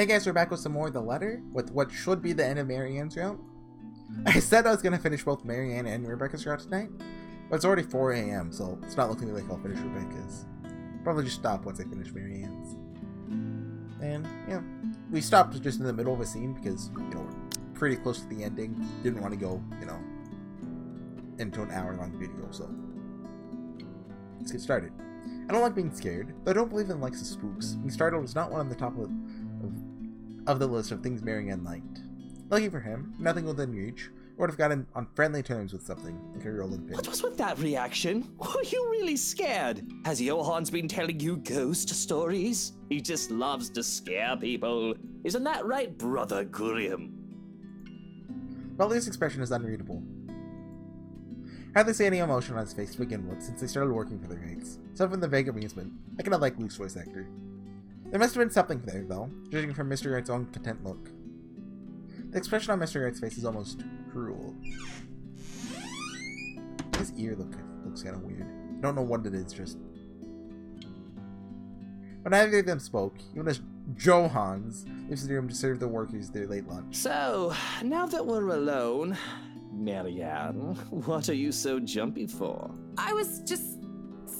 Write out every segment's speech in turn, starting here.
Hey guys, we're back with some more of the letter, with what should be the end of Marianne's route. I said I was going to finish both Marianne and Rebecca's route tonight, but it's already 4 AM, so it's not looking like I'll finish Rebecca's. Probably just stop once I finish Marianne's. And, yeah, we stopped just in the middle of a scene because, you know, we're pretty close to the ending. Didn't want to go, you know, into an hour-long video, so let's get started. I don't like being scared, though I don't believe in likes of spooks. Being startled was not one on the top of the list of things Marianne liked. Lucky for him, nothing within reach would have gotten on friendly terms with something like a rolling pin. What was with that reaction? Were you really scared? Has Johann's been telling you ghost stories? He just loves to scare people. Isn't that right, Brother Gurium? Baldy's expression is unreadable. Hardly see any emotion on his face to begin with since they started working for the rights. Except from the vague amusement, I cannot like Luke's voice actor. There must have been something there, though, judging from Mr. Wright's own content look. The expression on Mr. Wright's face is almost cruel. His ear looks kind of weird. I don't know what it is, just... When neither of them spoke, even as Johann's leaves the room to serve the workers their late lunch. So, now that we're alone, Marianne, what are you so jumpy for? I was just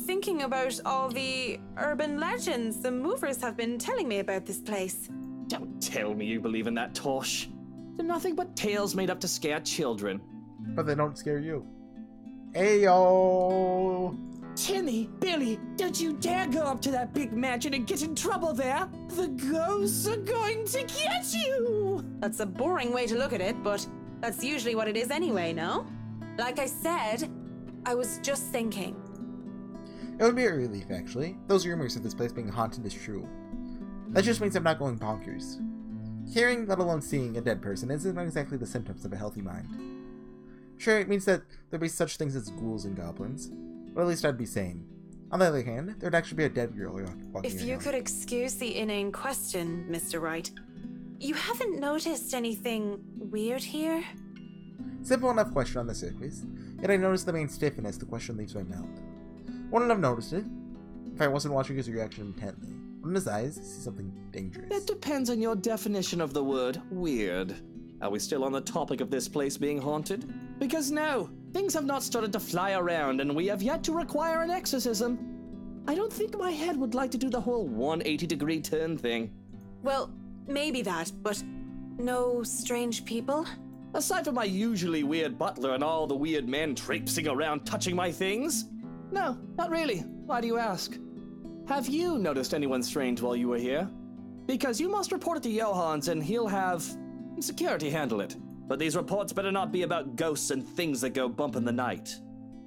thinking about all the urban legends the movers have been telling me about this place. Don't tell me you believe in that tosh. They're nothing but tales made up to scare children. But they don't scare you. Ayo! Timmy, Billy, don't you dare go up to that big mansion and get in trouble there. The ghosts are going to get you. That's a boring way to look at it, but that's usually what it is anyway, no? Like I said, I was just thinking. It would be a relief, actually. Those rumors of this place being haunted is true. That just means I'm not going bonkers. Hearing, let alone seeing, a dead person isn't exactly the symptoms of a healthy mind. Sure, it means that there'd be such things as ghouls and goblins, but at least I'd be sane. On the other hand, there'd actually be a dead girl walking around. If you could excuse the inane question, Mr. Wright, you haven't noticed anything weird here? Simple enough question on the surface, yet I noticed the main stiffness the question leaves my mouth. Wouldn't have noticed it if I wasn't watching his reaction intently. In his eyes, I see something dangerous. It depends on your definition of the word weird. Are we still on the topic of this place being haunted? Because no, things have not started to fly around and we have yet to require an exorcism. I don't think my head would like to do the whole 180-degree turn thing. Well, maybe that, but no strange people? Aside from my usually weird butler and all the weird men traipsing around touching my things? No, not really. Why do you ask? Have you noticed anyone strange while you were here? Because you must report it to Johann's and he'll have security handle it. But these reports better not be about ghosts and things that go bump in the night.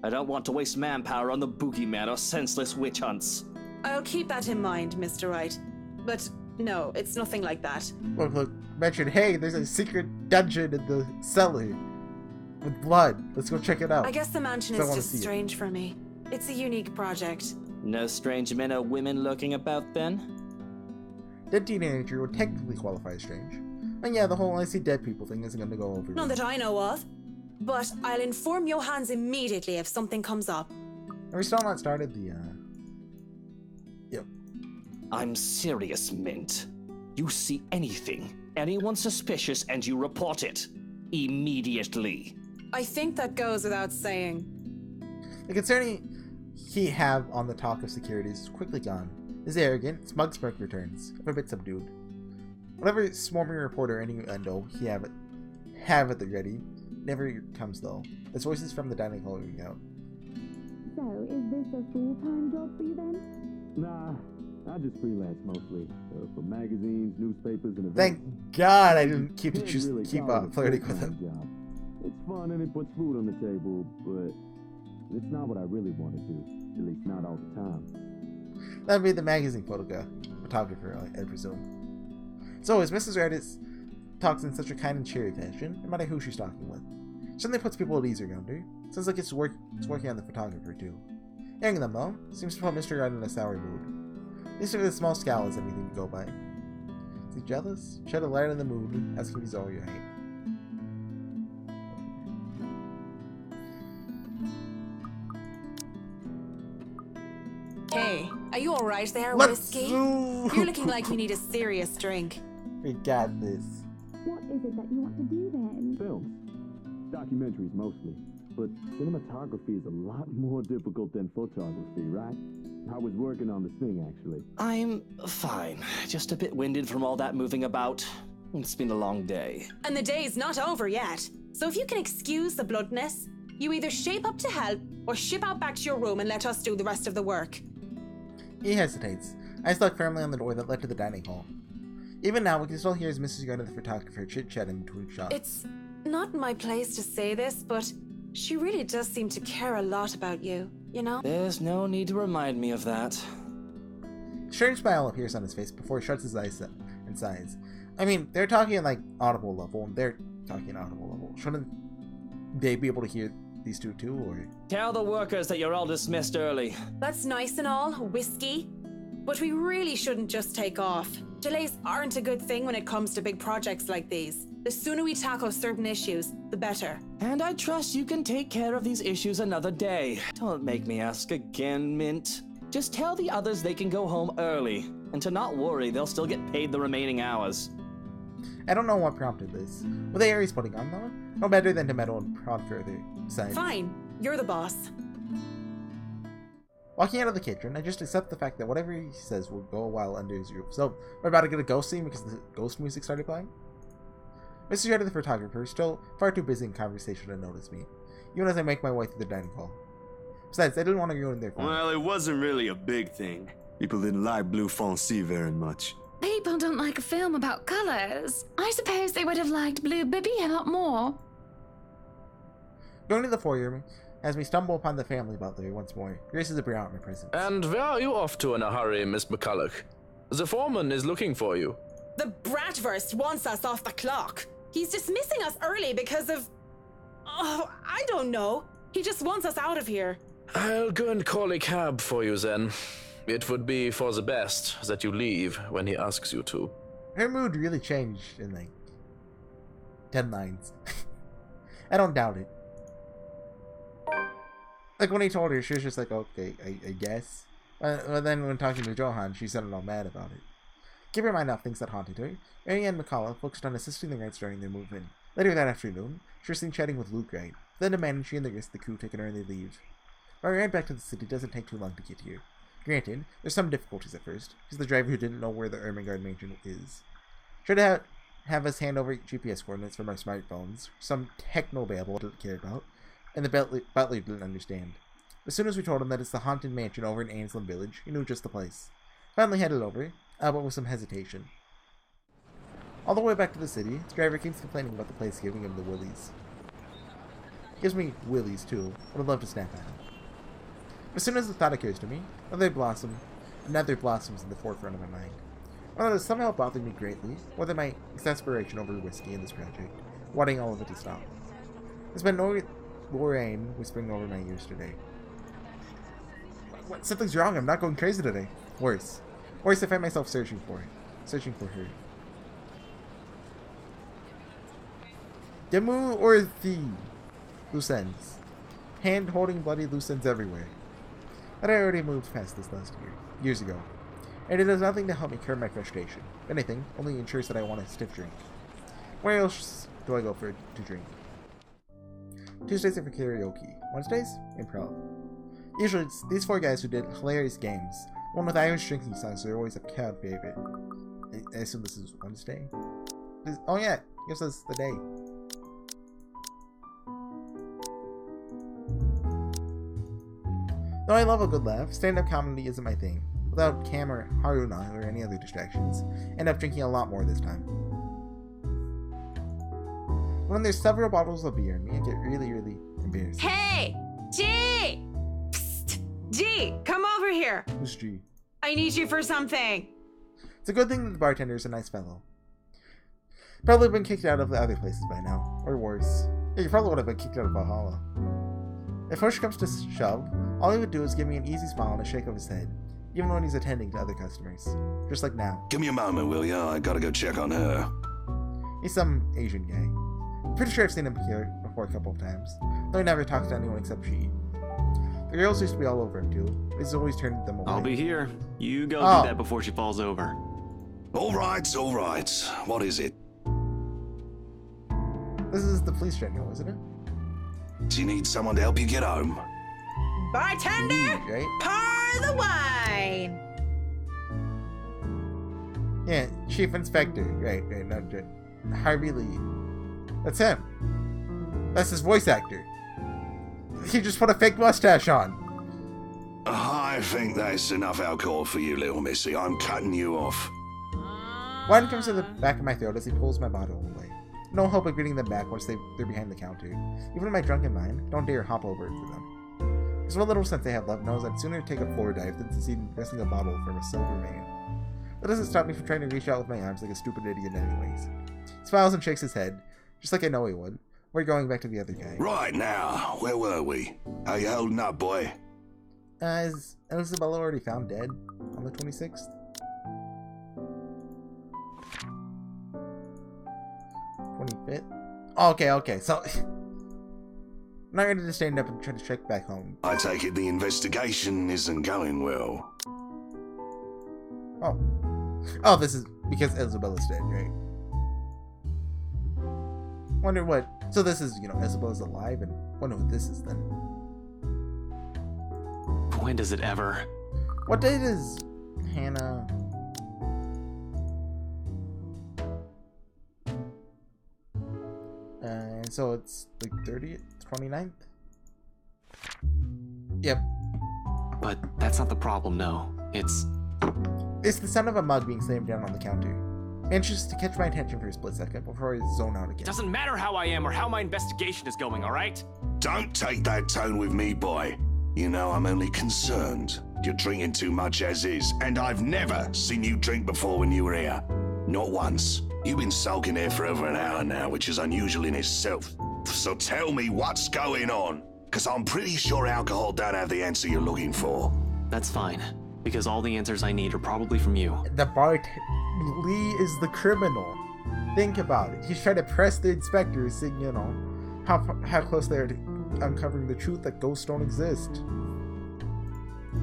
I don't want to waste manpower on the boogeyman or senseless witch hunts. I'll keep that in mind, Mr. Wright. But no, it's nothing like that. Look, mentioned, hey, there's a secret dungeon in the cellar with blood. Let's go check it out. I guess the mansion is just strange for me. It's a unique project. No strange men or women lurking about then? Dead teenager would technically qualify as strange. And yeah, the whole I see dead people thing isn't going to go over. None that I know of. But I'll inform Johann's immediately if something comes up. Are we still not started the, Yep. I'm serious, Mint. You see anything, anyone suspicious, and you report it. Immediately. I think that goes without saying. The concern he have on the talk of securities is quickly gone. His arrogant, smug smirk returns, a bit subdued. Whatever swarming reporter innuendo he have at the ready, never comes though. His voice is from the dining hall ring out. So, is this a full-time job for you then? Nah, I just freelance mostly. For magazines, newspapers, and events. Thank God I didn't keep Really flirting with him. job. It's fun and it puts food on the table, but it's not what I really want to do. At least not all the time. That'd be the magazine photographer, I presume. So, as Mrs. Reddit talks in such a kind and cheery fashion, no matter who she's talking with, certainly puts people at ease around her. Sounds like it's working on the photographer, too. Hearing them, though, seems to put Mr. Wright in a sour mood. At least if a small scowl is anything to go by. Is he jealous? Shed a light on the mood, asking if he's alright. Hey, are you alright there, Let's Whiskey? go. You're looking like you need a serious drink. We got this. What is it that you want to do then? Films. Documentaries mostly. But cinematography is a lot more difficult than photography, right? I was working on this thing, actually. I'm fine. Just a bit winded from all that moving about. It's been a long day. And the day's not over yet. So if you can excuse the bloodness, you either shape up to help or ship out back to your room and let us do the rest of the work. He hesitates. Eyes lock firmly on the door that led to the dining hall. Even now, we can still hear his Mrs. Gunn and the photographer chit-chatting between shots. It's not my place to say this, but she really does seem to care a lot about you, you know? There's no need to remind me of that. A strange smile appears on his face before he shuts his eyes and sighs. I mean, they're talking at, like, audible level, and they're talking audible level. Shouldn't they be able to hear these two too, or? Tell the workers that you're all dismissed early. That's nice and all, whiskey, but we really shouldn't just take off. Delays aren't a good thing when it comes to big projects like these. The sooner we tackle certain issues, the better. And I trust you can take care of these issues another day. Don't make me ask again, Mint. Just tell the others they can go home early, and to not worry, they'll still get paid the remaining hours. I don't know what prompted this. What the Aries putting on, though? No better than to meddle and prod further. Besides, Fine, you're the boss. walking out of the kitchen, I just accept the fact that whatever he says will go a while under his roof. So, we're about to get a ghost scene because the ghost music started playing? Mr. Jetta, the photographer, is still far too busy in conversation to notice me, even as I make my way through the dining hall. Besides, I didn't want to ruin their fun. Well, it wasn't really a big thing. People didn't like Blue Fonzie very much. People don't like a film about colors. I suppose they would have liked Blue Bibby a lot more. Going to the foyer, as we stumble upon the family butler once more, graces a brow at my presence. And where are you off to in a hurry, Miss McCulloch? The foreman is looking for you. The Bratwurst wants us off the clock. He's dismissing us early because of... Oh, I don't know. He just wants us out of here. I'll go and call a cab for you then. It would be for the best that you leave when he asks you to. Her mood really changed in, like, 10 lines. I don't doubt it. Like, when he told her, she was just like, okay, I guess. But then when talking to Johan, she sounded all mad about it. Keep in mind of things that haunted her. Marianne McCullough focused on assisting the Knights during their movement. Later that afternoon, she was seen chatting with Luke Wright, then demanding she and the rest of the crew take an early leave. Our ride back to the city doesn't take too long to get here. Granted, there's some difficulties at first, because the driver who didn't know where the Ermengarde mansion is. Tried to have us hand over GPS coordinates from our smartphones, some techno-babble didn't care about, and the butler didn't understand. As soon as we told him that it's the haunted mansion over in Ainsland Village, he knew just the place. Finally headed over, but with some hesitation. All the way back to the city, the driver keeps complaining about the place giving him the willies. Gives me willies too, but I'd love to snap at him. As soon as the thought occurs to me, another blossoms in the forefront of my mind. Whether this somehow bothered me greatly, whether my exasperation over whiskey in this project, wanting all of it to stop. It's been Lorraine whispering over my ears today. What? Something's wrong, I'm not going crazy today. Worse, I find myself searching for her. Demu or the loose ends. Hand holding bloody loose ends everywhere. But I already moved past this last years ago, and it does nothing to help me curb my frustration. If anything, only ensures that I want a stiff drink. Where else do I go to drink? Tuesdays are for karaoke. Wednesdays, improv. Usually it's these four guys who did hilarious games. One with Irish drinking songs are always a crowd favorite. I assume this is Wednesday? Oh yeah, gives us the day. Though I love a good laugh, stand-up comedy isn't my thing. Without Cam or Haruna or any other distractions, I end up drinking a lot more this time. When there's several bottles of beer in me, I get really embarrassed. Hey! G! Psst! G! Come over here! Who's G? I need you for something! It's a good thing that the bartender is a nice fellow. Probably been kicked out of the other places by now, or worse. Yeah, you probably would have been kicked out of Valhalla. If push comes to shove, all he would do is give me an easy smile and a shake of his head, even when he's attending to other customers. Just like now. Give me a moment, will ya? I gotta go check on her. He's some Asian guy. Pretty sure I've seen him here before a couple of times, though he never talks to anyone except she. The girls used to be all over him too, but he's always turned them away. I'll be here. You go Oh. do that before she falls over. All right. What is it? This is the police general, isn't it? Do you need someone to help you get home? Bartender, Right? pour the wine. Yeah, Chief Inspector. Right, not good. Harvey Lee. That's him. That's his voice actor. He just put a fake mustache on. I think that's enough alcohol for you, little missy. I'm cutting you off. Wine comes to the back of my throat as he pulls my bottle away. No hope of getting them back once they're behind the counter. Even in my drunken mind, don't dare hop over it for them. Because what little sense they have left knows I'd sooner take a floor dive than succeed in wresting a bottle from a silver mane. That doesn't stop me from trying to reach out with my arms like a stupid idiot anyways. He smiles and shakes his head, just like I know he would. We're going back to the other guy. Right now, where were we? How you holding up, boy? Is Isabella already found dead on the 26th? 25th? Oh, okay, so... I'm not ready to stand up and try to check back home. I take it the investigation isn't going well. Oh, this is because Isabella's dead, right? Wonder what... So this is, Isabella's alive, and wonder what this is then. When does it ever? What day does Hannah... so it's like 30th, 29th? Yep. But that's not the problem, no. It's the sound of a mug being slammed down on the counter. Anxious to catch my attention for a split second before I zone out again. doesn't matter how I am or how my investigation is going, alright? Don't take that tone with me, boy. You know I'm only concerned. You're drinking too much as is, and I've never seen you drink before when you were here. Not once. You've been sulking here for over an hour now, which is unusual in itself. So tell me what's going on, because I'm pretty sure alcohol don't have the answer you're looking for. That's fine, because all the answers I need are probably from you. The Lee is the criminal. Think about it. He's trying to press the inspectors, saying, how close they are to uncovering the truth that ghosts don't exist.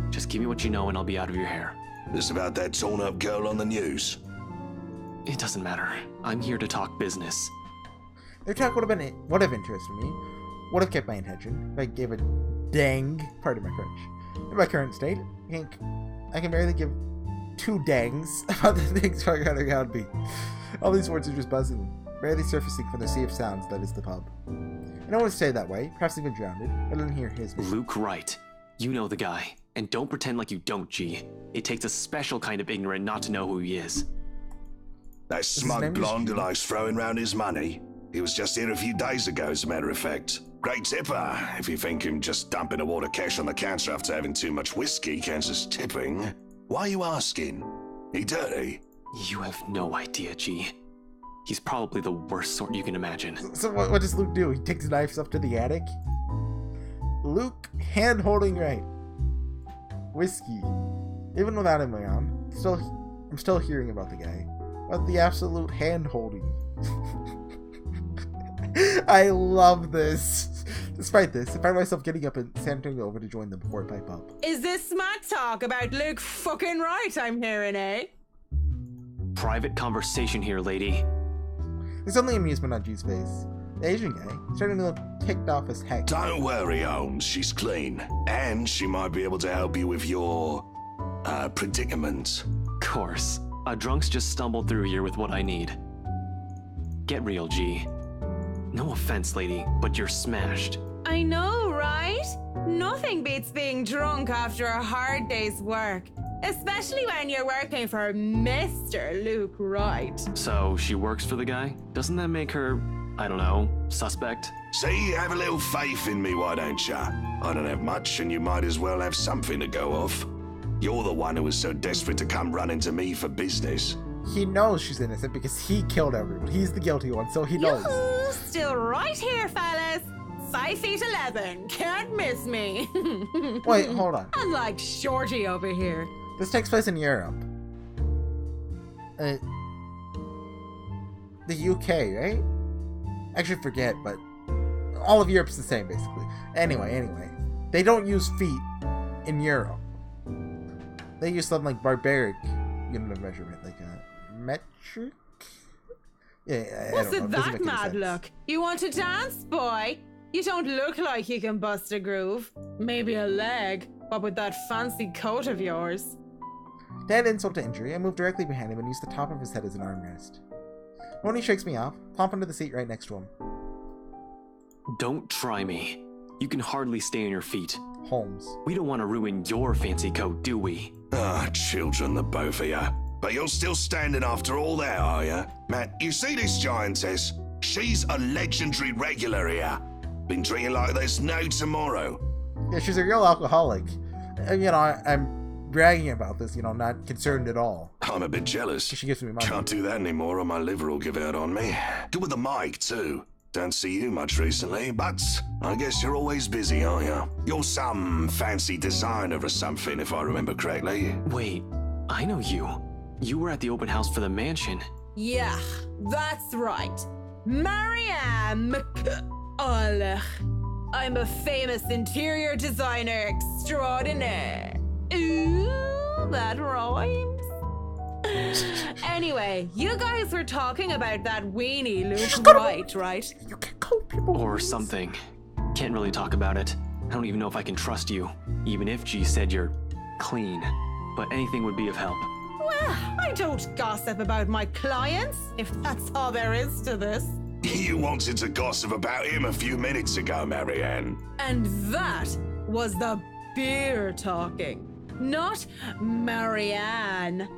Just give me what you know and I'll be out of your hair. This about that torn-up girl on the news? It doesn't matter. I'm here to talk business. Their talk would have interested me. Would have kept my attention if I gave a dang, pardon my French. In my current state, I can barely give two dangs about the things going on around me. All these words are just buzzing, barely surfacing from the sea of sounds that is the pub. I don't want to say it that way, perhaps even drowned. I didn't hear his name. Luke Wright. You know the guy. And don't pretend like you don't, G. It takes a special kind of ignorant not to know who he is. That smug blonde who likes throwing round his money. He was just here a few days ago, as a matter of fact. Great tipper, if you think him just dumping a wad of cash on the counter after having too much whiskey counts as tipping. Why are you asking? He dirty? You have no idea, G. He's probably the worst sort you can imagine. So what does Luke do? He takes knives up to the attic? Luke, hand-holding right. Whiskey. Even without him around, I'm still hearing about the guy. About the absolute hand-holding. I love this. Despite this, I find myself getting up and santering over to join them before I pipe up. Is this smart talk about Luke fucking Wright I'm hearing, eh? Private conversation here, lady. There's only amusement on G's face. The Asian guy, starting to look ticked off as heck. Don't worry, Holmes. She's clean. And she might be able to help you with your, predicament. Course. A drunk's just stumbled through here with what I need. Get real, G. No offense, lady, but you're smashed. I know, right? Nothing beats being drunk after a hard day's work. Especially when you're working for Mr. Luke Wright. So, she works for the guy? Doesn't that make her, I don't know, suspect? See, have a little faith in me, why don't ya? I don't have much, and you might as well have something to go off. You're the one who was so desperate to come running to me for business. He knows she's innocent because he killed everyone. He's the guilty one, so he knows. Yoo-hoo! Still right here, fellas. 5'11". Can't miss me. Wait, hold on. I'm like Shorty over here. This takes place in Europe. The UK, right? I actually forget, but all of Europe's the same, basically. Anyway. They don't use feet in Europe. They use something like barbaric unit of measurement, like metric? Yeah, What's I don't it know. It doesn't that make any mad sense. look? You want to dance, boy? You don't look like you can bust a groove. Maybe a leg, but with that fancy coat of yours. To add insult to injury, I moved directly behind him and used the top of his head as an armrest. When he shakes me off, plump into the seat right next to him. Don't try me. You can hardly stay on your feet. Holmes. We don't want to ruin your fancy coat, do we? Ah, children, the both of you. But you're still standing after all that, are you? Matt, you see this giantess? She's a legendary regular here. Been drinking like there's no tomorrow. Yeah, she's a real alcoholic. And, I'm bragging about this, not concerned at all. I'm a bit jealous. She gives me money. Can't do that anymore or my liver will give out on me. Good with the mic, too. Don't see you much recently, but I guess you're always busy, aren't you? You're some fancy designer or something, if I remember correctly. Wait, I know you. You were at the open house for the mansion. Yeah, that's right. Marianne McCulloch. I'm a famous interior designer extraordinaire. Ooh, that rhymes. Anyway, you guys were talking about that weenie Luke Wright, right? You can call people Or names. something. Can't really talk about it. I don't even know if I can trust you, even if G said you're clean. But anything would be of help. Well, I don't gossip about my clients, if that's all there is to this. You wanted to gossip about him a few minutes ago, Marianne. And that was the beer talking, not Marianne.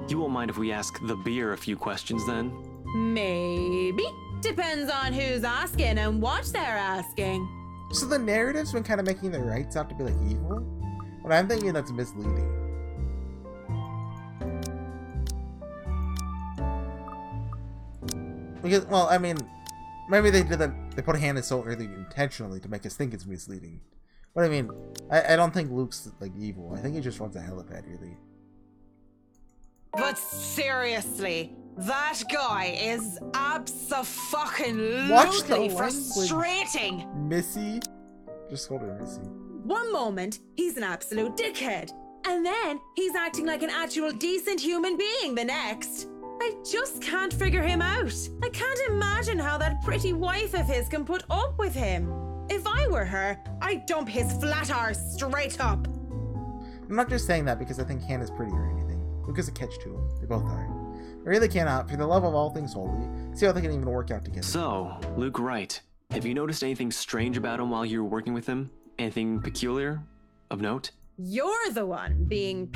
You won't mind if we ask the beer a few questions then? Maybe. Depends on who's asking and what they're asking. So the narrative's been kind of making the rights out to be like evil? But I'm thinking that's misleading. Because, well, I mean, maybe they did that. They put Hannah so early intentionally to make us think it's misleading. But I mean, I don't think Luke's like evil. I think he just runs a helipad, really. But seriously, that guy is Watch the abso-fucking-lutely language. frustrating. Missy? Just call her Missy. One moment, he's an absolute dickhead. And then he's acting like an actual decent human being the next. I just can't figure him out. I can't imagine how that pretty wife of his can put up with him. If I were her, I'd dump his flat arse straight up. I'm not just saying that because I think Hannah's pretty or anything. Luke is a catch to him. They both are. I really cannot, for the love of all things holy, see how they can even work out together. So, Luke Wright, have you noticed anything strange about him while you were working with him? Anything peculiar? Of note? You're the one being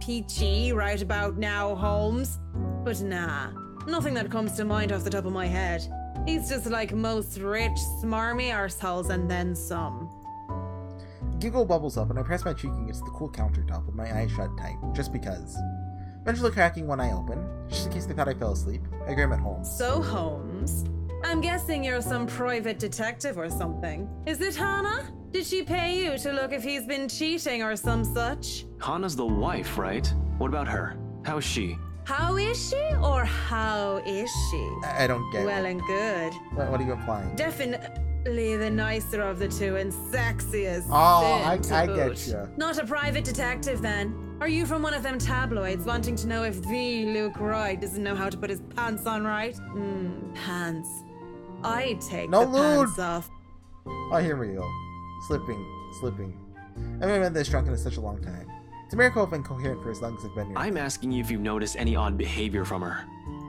peachy right about now, Holmes. But nah, nothing that comes to mind off the top of my head. He's just like most rich, smarmy arseholes and then some. Giggle bubbles up and I press my cheek against the cool countertop with my eyes shut tight, just because. Eventually cracking one eye open, just in case they thought I fell asleep, I grim at Holmes. So, Holmes, I'm guessing you're some private detective or something. Is it Hannah? Did she pay you to look if he's been cheating or some such? Hannah's the wife, right? What about her? How is she? How is she or how is she? I don't get Well it. and good. What are you implying? Definitely the nicer of the two and sexiest. Oh, I sin to get boot. ya. Not a private detective then. Are you from one of them tabloids wanting to know if the Luke Wright doesn't know how to put his pants on right? Pants. I'd take No the lewd. pants off. Oh, here we go. Slipping. I haven't been this drunk in such a long time. It's a miracle I've been coherent for as long as I've been here. I'm asking you if you've noticed any odd behavior from her.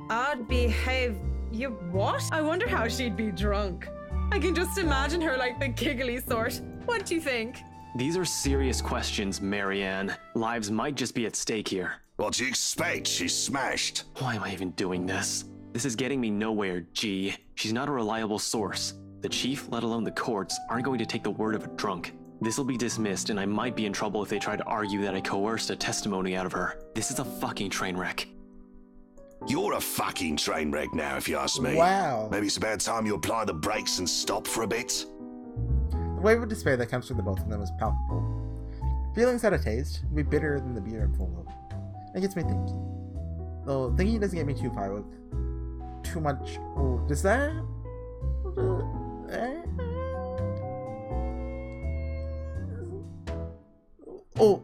Odd behave. You what? I wonder how she'd be drunk. I can just imagine her like the giggly sort. What do you think? These are serious questions, Marianne. Lives might just be at stake here. What do you expect? She's smashed. Why am I even doing this? This is getting me nowhere, G. She's not a reliable source. The chief, let alone the courts, aren't going to take the word of a drunk. This will be dismissed, and I might be in trouble if they try to argue that I coerced a testimony out of her. This is a fucking train wreck. You're a fucking train wreck now, if you ask me. Wow. Maybe it's about time you apply the brakes and stop for a bit. The wave of despair that comes from the both of them is palpable. Feelings out of taste will be bitter than the beer I'm full of. It gets me thinking. Though thinking doesn't get me too far with too much. Oh, does that? Oh,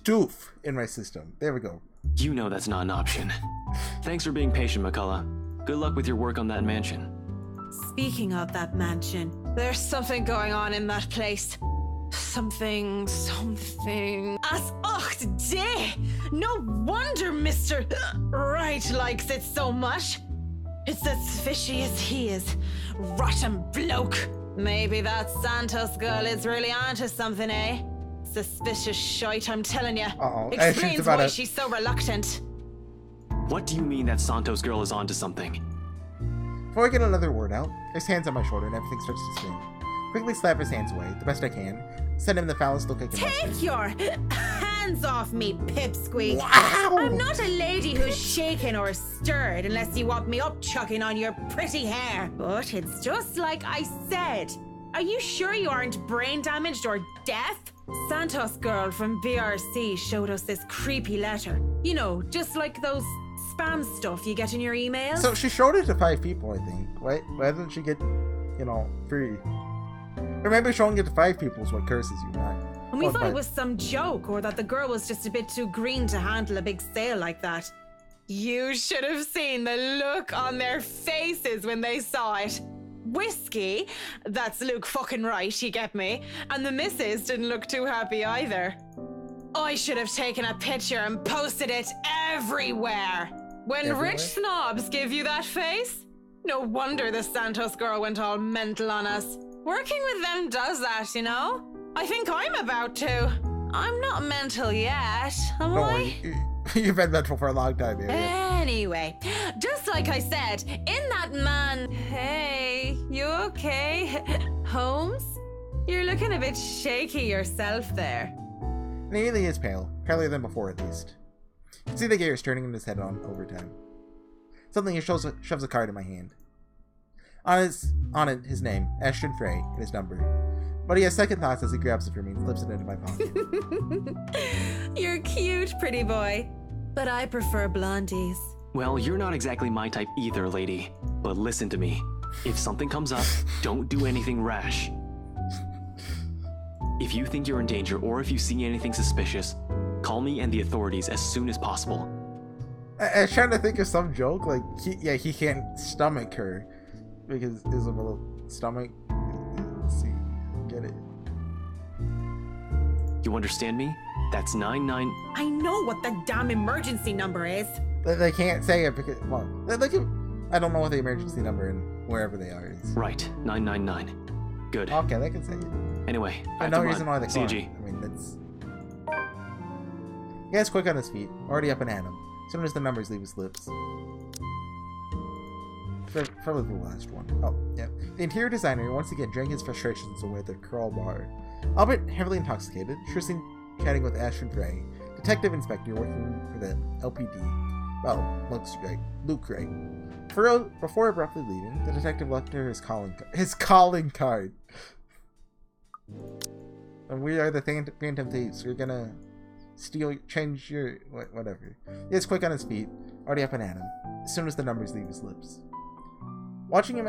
doof in my system. There we go. You know that's not an option. Thanks for being patient, McCullough. Good luck with your work on that mansion. Speaking of that mansion, there's something going on in that place. Something. As och day! No wonder Mr. Right likes it so much. It's as fishy as he is. Rotten bloke. Maybe that Santos girl is really onto something, eh? Suspicious shite, I'm telling you. Uh-oh. Explains why she's so reluctant. What do you mean that Santos girl is onto something? Before I get another word out, his hands on my shoulder and everything starts to spin. Quickly slap his hands away, the best I can. Send him the foulest look I can muster. Take your hands off me, pipsqueak. Wow! I'm not a lady who's shaken or stirred unless you want me upchucking on your pretty hair. But it's just like I said. Are you sure you aren't brain damaged or deaf? Santos girl from BRC showed us this creepy letter. You know, just like those spam stuff you get in your emails. So she showed it to 5 people, I think. Why didn't she get, 3? Or maybe showing it to 5 people is what curses you, not. And we thought it was some joke, or that the girl was just a bit too green to handle a big sale like that. You should have seen the look on their faces when they saw it. Whiskey, that's Luke fucking right, you get me? And the missus didn't look too happy either. I should have taken a picture and posted it everywhere. When rich snobs give you that face, no wonder the Santos girl went all mental on us. Working with them does that, you know? I think I'm about to. I'm not mental yet, am I? You've been mental for a long time, Marianne. Anyway, just like I said, in that man... Hey, you okay? Holmes? You're looking a bit shaky yourself there. And he really is pale. Paler than before, at least. You can see the gears turning in his head on overtime. Suddenly he shoves a card in my hand. On it, his name, Ashton Frey, and his number. But he has second thoughts as he grabs it from me and slips it into my pocket. You're cute, pretty boy. But I prefer blondies. Well, you're not exactly my type either, lady. But listen to me. If something comes up, don't do anything rash. If you think you're in danger or if you see anything suspicious, call me and the authorities as soon as possible. I was trying to think of some joke, like, he can't stomach her because his little stomach. Let's see, get it. You understand me? That's 99. I know what the damn emergency number is. They can't say it because, well, I don't know what the emergency number and wherever they are is. Right, 999. Good. Okay, they can say it. Anyway, I no reason why they can't. I mean, that's. He gets quick on his feet, already up and at him. As soon as the numbers leave his lips. Probably the last one. Oh, yeah. The interior designer once again drank his frustrations away at the crawl bar. Albert, heavily intoxicated, sure seemed chatting with Ashton Gray, detective inspector working for the LPD. Well, Luke Gray. Before abruptly leaving, the detective left her his calling card. And we are the Phantom Thieves. We're gonna change your whatever. He gets quick on his feet, already up and at him, as soon as the numbers leave his lips. Watching him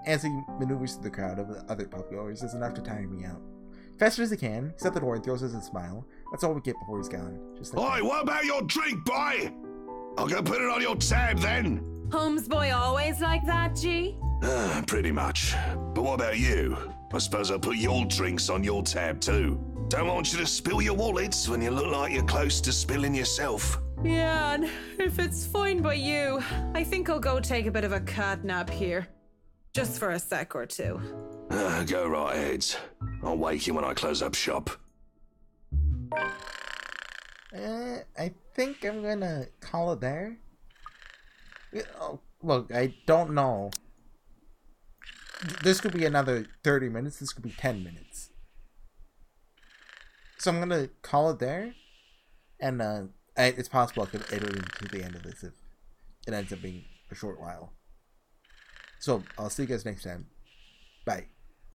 as he maneuvers through the crowd of other pubgoers is enough to tire me out. Faster as he can, he's at the door and throws us a smile. That's all we get before he's gone. Just like Oi, what about your drink, boy? I'll go put it on your tab then. Holmes boy always like that, G? Pretty much. But what about you? I suppose I'll put your drinks on your tab too. Don't want you to spill your wallets when you look like you're close to spilling yourself. Yeah, and if it's fine by you, I think I'll go take a bit of a cat nap here. Just for a sec or two. Go right ahead. I'll wake you when I close up shop. I think I'm gonna call it there. Oh, look, I don't know. This could be another 30 minutes. This could be 10 minutes. So I'm gonna call it there. And it's possible I could edit into the end of this if it ends up being a short while. So I'll see you guys next time. Bye.